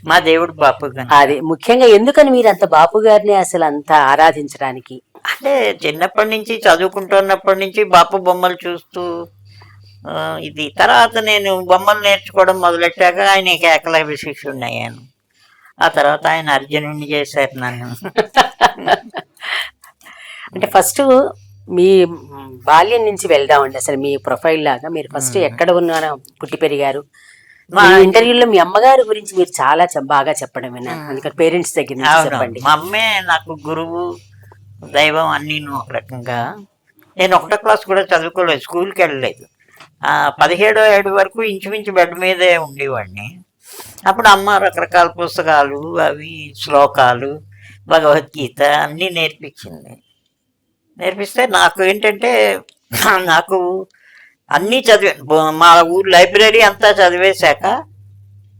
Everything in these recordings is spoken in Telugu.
మా దేవుడు బాపు గంగ. అది ముఖ్యంగా ఎందుకని మీరు అంత బాపు గారిని అసలు అంత ఆరాధించడానికి? అంటే చిన్నప్పటి నుంచి చదువుకుంటున్నప్పటి నుంచి బాపు బొమ్మలు చూస్తూ ఇది తర్వాత నేను బొమ్మలు నేర్చుకోవడం మొదలెట్టాక ఆయనకి ఏకలవ్య శిష్యుడిని అయ్యాను. ఆ తర్వాత ఆయన అర్జునుడిని చేశారు నన్ను. అంటే ఫస్ట్ మీ బాల్యం నుంచి వెళ్దామండి. అసలు మీ ప్రొఫైల్ లాగా మీరు ఫస్ట్ ఎక్కడ ఉన్నారో పుట్టి పెరిగారు. మా ఇంటర్వ్యూలో మీ అమ్మగారి గురించి మీరు చాలా బాగా చెప్పడం విన్నాను. అందుకని పేరెంట్స్ దగ్గర నుంచి చెప్పండి. మా అమ్మే నాకు గురువు, దైవం అన్నీ ఒక రకంగా. నేను 1వ క్లాస్ కూడా చదువుకోలేదు, స్కూల్కి వెళ్ళలేదు. 17వ ఏడు వరకు ఇంచుమించు బెడ్ మీదే ఉండేవాడిని. అప్పుడు అమ్మ రకరకాల పుస్తకాలు, అవి శ్లోకాలు, భగవద్గీత అన్నీ నేర్పిస్తే నాకు ఏంటంటే నాకు అన్నీ మా ఊరు లైబ్రరీ అంతా చదివేశాక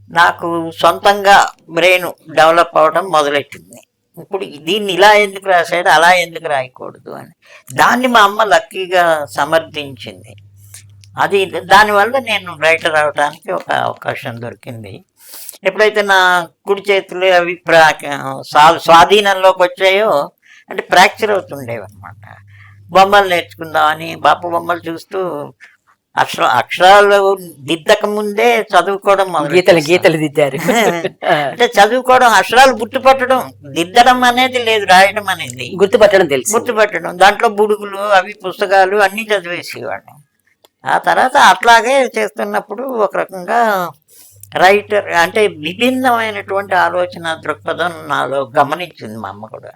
నాకు సొంతంగా బ్రెయిన్ డెవలప్ అవ్వడం మొదలెట్టింది. ఇప్పుడు దీన్ని ఇలా ఎందుకు రాశాడు, అలా ఎందుకు రాయకూడదు అని దాన్ని మా అమ్మ లక్కీగా సమర్థించింది. అది దానివల్ల నేను రైటర్ అవడానికి ఒక అవకాశం దొరికింది. ఎప్పుడైతే నా కుడి చేతులు అవి స్వాధీనంలోకి వచ్చాయో అంటే ఫ్రాక్చర్ అవుతుండేవి అనమాట. బొమ్మలు నేర్చుకుందామని బాపు బొమ్మలు చూస్తూ అక్షరాలు దిద్దక ముందే చదువుకోవడం గీతలు దిద్దారు. అంటే చదువుకోవడం, అక్షరాలు గుర్తుపట్టడం, దిద్దడం అనేది లేదు, రాయడం అనేది గుర్తుపట్టడం. దాంట్లో బుడుగులు అవి పుస్తకాలు అన్నీ చదివేసేవాడు. ఆ తర్వాత అట్లాగే చేస్తున్నప్పుడు ఒక రకంగా రైటర్ అంటే విభిన్నమైనటువంటి ఆలోచన దృక్పథం నాలో గమనించింది మా అమ్మ కూడా.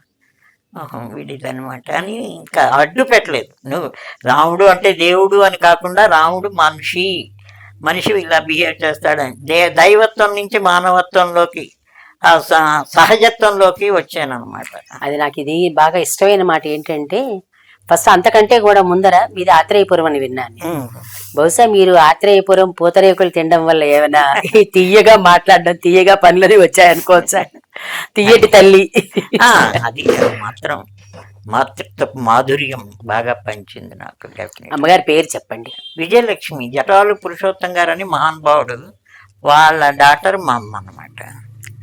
వీడిదనమాట అని ఇంకా అడ్డు పెట్టలేదు. నువ్వు రాముడు అంటే దేవుడు అని కాకుండా రాముడు మనిషి ఇలా బిహేవ్ చేస్తాడని దైవత్వం నుంచి మానవత్వంలోకి, సహజత్వంలోకి వచ్చానమాట. అది నాకు ఇది బాగా ఇష్టమైన మాట ఏంటంటే ఫస్ట్ అంతకంటే కూడా ముందర మీది ఆత్రేయపురం అని విన్నాను. బహుశా మీరు ఆత్రేయపురం పూతరేకులు తినడం వల్ల ఏమైనా తీయగా మాట్లాడడం, తీయగా పనులని వచ్చాయనుకోవచ్చా? తీయటి తల్లి అది మాత్రం మాధుర్యం బాగా పంచింది నాకు. అమ్మగారి పేరు చెప్పండి. విజయలక్ష్మి జటాలు పురుషోత్తం గారు అని మహానుభావుడు, వాళ్ళ డాటర్ మా అమ్మ అనమాట.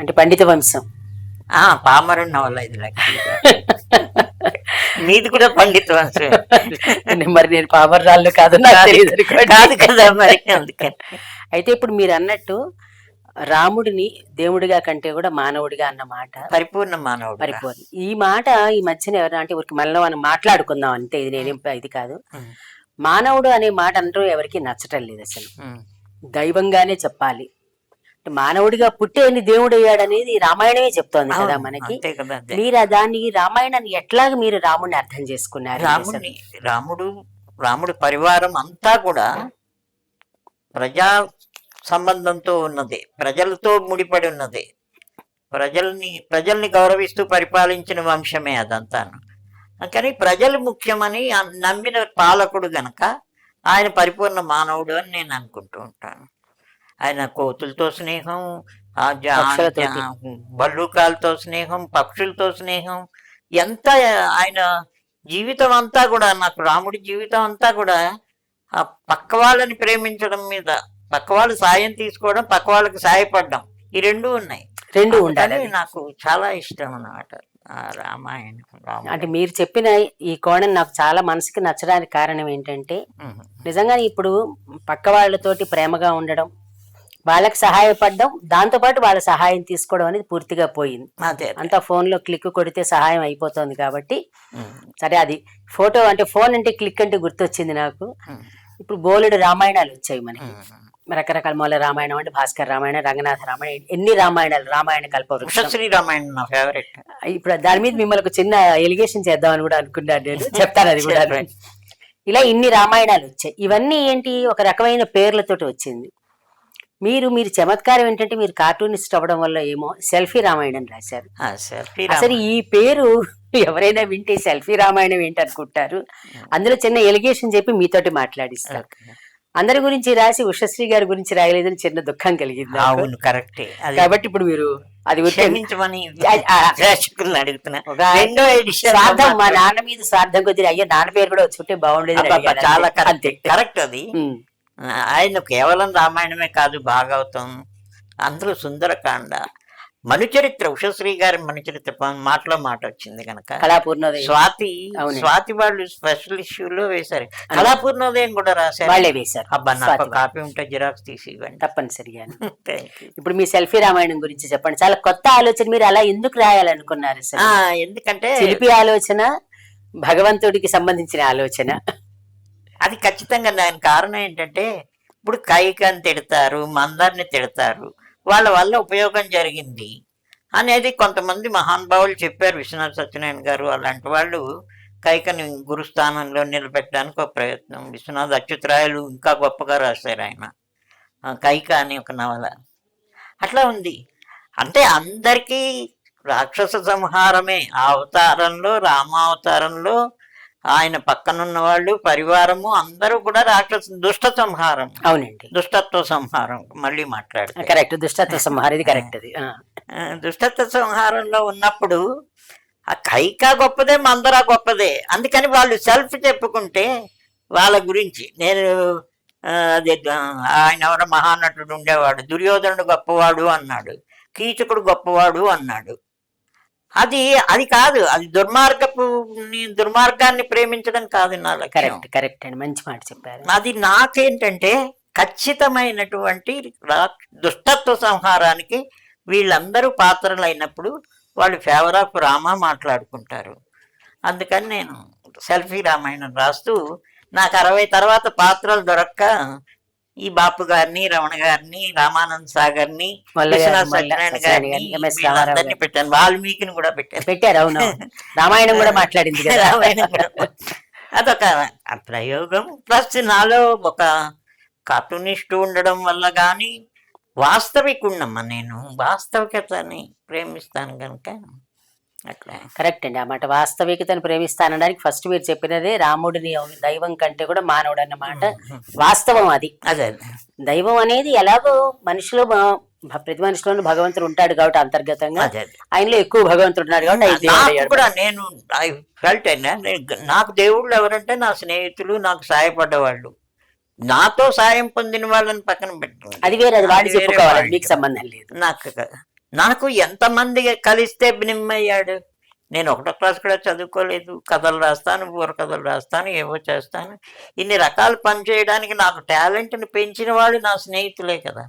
అంటే పండిత వంశం. పామరున్న వాళ్ళ 5 లక్షలు. మీది కూడా పండిత వంశం. మరి నేను పామర్రాళ్ళు కాదు కాదు కదా మరి. అందుకని అయితే ఇప్పుడు మీరు అన్నట్టు రాముడిని దేవుడిగా కంటే కూడా మానవుడిగా అన్న మాట పరిపూర్ణ మానవుడు. పరిపూర్ణ ఈ మాట ఈ మధ్యన ఎవరు అంటే ఊరికి మనలో మనం మాట్లాడుకుందాం అంతే, ఇది నేనేం ఇది కాదు. మానవుడు అనే మాట అంటూ ఎవరికి నచ్చటం లేదు. అసలు దైవంగానే చెప్పాలి. మానవుడిగా పుట్టేని దేవుడు అయ్యాడు అనేది రామాయణమే చెప్తోంది కదా మనకి. మీరు దాన్ని రామాయణాన్ని ఎట్లాగా మీరు రాముడిని అర్థం చేసుకున్నారు? రాముడు పరివారం అంతా కూడా ప్రజా సంబంధంతో ఉన్నది, ప్రజలతో ముడిపడి ఉన్నది. ప్రజల్ని గౌరవిస్తూ పరిపాలించిన వంశమే అదంతాను. కానీ ప్రజలు ముఖ్యమని నమ్మిన పాలకుడు గనక ఆయన పరిపూర్ణ మానవుడు అని నేను అనుకుంటూ ఉంటాను. ఆయన కోతులతో స్నేహం, బల్లూకాలతో స్నేహం, పక్షులతో స్నేహం, ఎంత ఆయన జీవితం అంతా కూడా, నాకు రాముడి జీవితం అంతా కూడా ఆ పక్క వాళ్ళని ప్రేమించడం మీద, పక్క వాళ్ళు సాయం తీసుకోవడం, పక్క వాళ్ళకి సాయపడడం, ఈ రెండూ ఉన్నాయి. రెండు ఉండాలి. నాకు చాలా ఇష్టం అన్నమాట రామాయణం. అంటే మీరు చెప్పిన ఈ కోణం నాకు చాలా మనసుకి నచ్చడానికి కారణం ఏంటంటే నిజంగా ఇప్పుడు పక్క వాళ్ళతోటి ప్రేమగా ఉండడం, వాళ్ళకి సహాయపడడం, దాంతో పాటు వాళ్ళ సహాయం తీసుకోవడం అనేది పూర్తిగా పోయింది. అంతా ఫోన్ లో క్లిక్ కొడితే సహాయం అయిపోతుంది కాబట్టి. సరే, అది ఫోటో అంటే ఫోన్ అంటే క్లిక్ అంటే గుర్తొచ్చింది నాకు. ఇప్పుడు బోలెడు రామాయణాలు వచ్చాయి మనకి, రకరకాల మూల రామాయణం అంటే భాస్కర్ రామాయణం, రంగనాథ రామాయణం, ఎన్ని రామాయణాలు, రామాయణ కల్పవృక్షం, రామాయణం నా ఫేవరెట్. ఇప్పుడు దాని మీద మిమ్మల్ని ఒక చిన్న ఎలిగేషన్ చేద్దామని కూడా అనుకున్నాను నేను, చెప్తాను అది కూడా. ఇలా ఇన్ని రామాయణాలు వచ్చాయి. ఇవన్నీ ఏంటి, ఒక రకమైన పేర్లతోటి వచ్చింది. మీరు చమత్కారం ఏంటంటే మీరు కార్టూనిస్ట్ అవ్వడం వల్ల ఏమో సెల్ఫీ రామాయణం రాశారు. అసలు ఈ పేరు ఎవరైనా వింటే సెల్ఫీ రామాయణం ఏంటి అనుకుంటారు. అందులో చిన్న ఎలిగేషన్ చెప్పి మీతోటి మాట్లాడిస్తారు. అందరి గురించి రాసి ఉషశ్రీ గారి గురించి రాయలేదని చిన్న దుఃఖం కలిగింది. అవును, కరెక్టే. కాబట్టి ఇప్పుడు మీరు అది స్వార్థం, మా నాన్న మీద స్వార్థం కొద్దిగా అయ్యో నాన్న పేరు కూడా వచ్చుంటే బాగుండేది. చాలా కరెక్ట్ అది. ఆయన కేవలం రామాయణమే కాదు, భాగవతం, అందులో సుందరకాండ, మనుచరిత్ర ఉషశ్రీ గారి మనుచరిత్ర మాటలో మాట వచ్చింది కనుక కళాపూర్ణోదయం స్వాతి వాళ్ళు స్పెషల్ ఇష్యూలో వేశారు. కళాపూర్ణోదయం కూడా రాశారు, వాళ్ళే వేశారు. అబ్బా నాకు కాపీ ఉంటే జిరాక్స్ తీసి ఇవ్వండి. తప్పనిసరిగా. ఇప్పుడు మీ సెల్ఫీ రామాయణం గురించి చెప్పండి. చాలా కొత్త ఆలోచన, మీరు అలా ఎందుకు రాయాలనుకున్నారు? ఎందుకంటే శిల్పి ఆలోచన, భగవంతుడికి సంబంధించిన ఆలోచన. అది ఖచ్చితంగా దాని కారణం ఏంటంటే, ఇప్పుడు కైకని తిడతారు, మందర్ని తిడతారు, వాళ్ళ వల్ల ఉపయోగం జరిగింది అనేది కొంతమంది మహానుభావులు చెప్పారు. విశ్వనాథ సత్యనారాయణ గారు అలాంటి వాళ్ళు కైకని గురుస్థానంలో నిలబెట్టడానికి ఒక ప్రయత్నం. విశ్వనాథ అచ్యుతరాయలు ఇంకా గొప్పగా రాశారు ఆయన కైక అని ఒక నవల. అట్లా ఉంది. అంటే అందరికీ రాక్షస సంహారమే ఆ అవతారంలో, రామావతారంలో ఆయన పక్కనున్న వాళ్ళు, పరివారము అందరూ కూడా దుష్ట సంహారం. అవునండి, దుష్టత్వ సంహారం. మళ్ళీ మాట్లాడతారు, కరెక్ట్, దుష్టత్వ సంహారం, ఇది కరెక్ట్. అది దుష్టత్వ సంహారంలో ఉన్నప్పుడు ఆ కైక గొప్పదే, మందర గొప్పదే. అందుకని వాళ్ళు సెల్ఫ్ చెప్పుకుంటే వాళ్ళ గురించి నేను అదే ఆయన ఎవరో మహానటుడు ఉండేవాడు, దుర్యోధనుడు గొప్పవాడు అన్నాడు, కీచకుడు గొప్పవాడు అన్నాడు. అది కాదు, అది దుర్మార్గాన్ని ప్రేమించడం కాదు నా లక్ష్యం. కరెక్ట్ అండి, మంచి మాట చెప్పారు. అది నాకేంటంటే ఖచ్చితమైనటువంటి దుష్టత్వ సంహారానికి వీళ్ళందరూ పాత్రలు అయినప్పుడు వాళ్ళు ఫేవర్ ఆఫ్ రామ మాట్లాడుకుంటారు. అందుకని నేను సెల్ఫీ రామాయణం రాస్తూ నాకు 60 తర్వాత పాత్రలు దొరక్క ఈ బాపు గారిని, రమణ గారిని, రామానంద్ సాగర్ని, విశ్వనాథ సత్యనారాయణ గారిని పెట్టాను, వాల్మీకిని కూడా పెట్టారు. అవును, రామాయణం కూడా మాట్లాడింది కదా. రామాయణం కూడా అదొక ప్రయోగం. ప్లస్ నాలో ఒక కార్టూనిస్ట్ ఉండడం వల్ల కానీ వాస్తవికున్నమ్మా, నేను వాస్తవికతని ప్రేమిస్తాను కనుక అట్లా. కరెక్ట్ అండి, ఆ మాట వాస్తవికతను ప్రేమిస్తానడానికి ఫస్ట్ మీరు చెప్పినదే రాముడిని దైవం కంటే కూడా మానవుడు అన్నమాట వాస్తవం. అది అదే దైవం అనేది ఎలాగో మనిషిలో ప్రతి మనిషిలోనూ భగవంతుడు ఉంటాడు కాబట్టి అంతర్గతంగా ఆయనలో ఎక్కువ భగవంతుడు ఉన్నాడు కాబట్టి కూడా నేను ఫెల్ట్ నాకు దేవుళ్ళు ఎవరంటే నా స్నేహితులు, నాకు సాయపడ్డవాళ్ళు, నాతో సాయం పొందిన వాళ్ళని పక్కన పెట్టండి, అది వేరే, అది వాడి చెప్పుకోవాలి, మీకు సంబంధం లేదు. నాకు ఎంతమంది కలిస్తే నిమ్మయ్యాడు. నేను 1వ క్లాస్ కూడా చదువుకోలేదు, కథలు రాస్తాను, బుర్రకథలు రాస్తాను, ఏవో చేస్తాను. ఇన్ని రకాల పని చేయడానికి నాకు టాలెంట్ని పెంచిన వాళ్ళు నా స్నేహితులే కదా.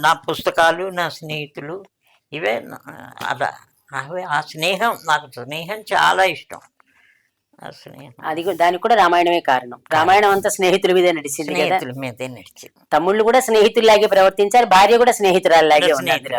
నా పుస్తకాలు, నా స్నేహితులు, ఇవే అలా అవే. ఆ స్నేహం, నాకు స్నేహం చాలా ఇష్టం. అది దానికి కూడా రామాయణమే కారణం. రామాయణం అంతా స్నేహితుల మీద నడిచింది, స్నేహితుల మీదే నడిచింది. తమ్ముళ్ళు కూడా స్నేహితుల్లాగే ప్రవర్తించారు, భార్య కూడా స్నేహితురాల్లాగే ఉన్నది.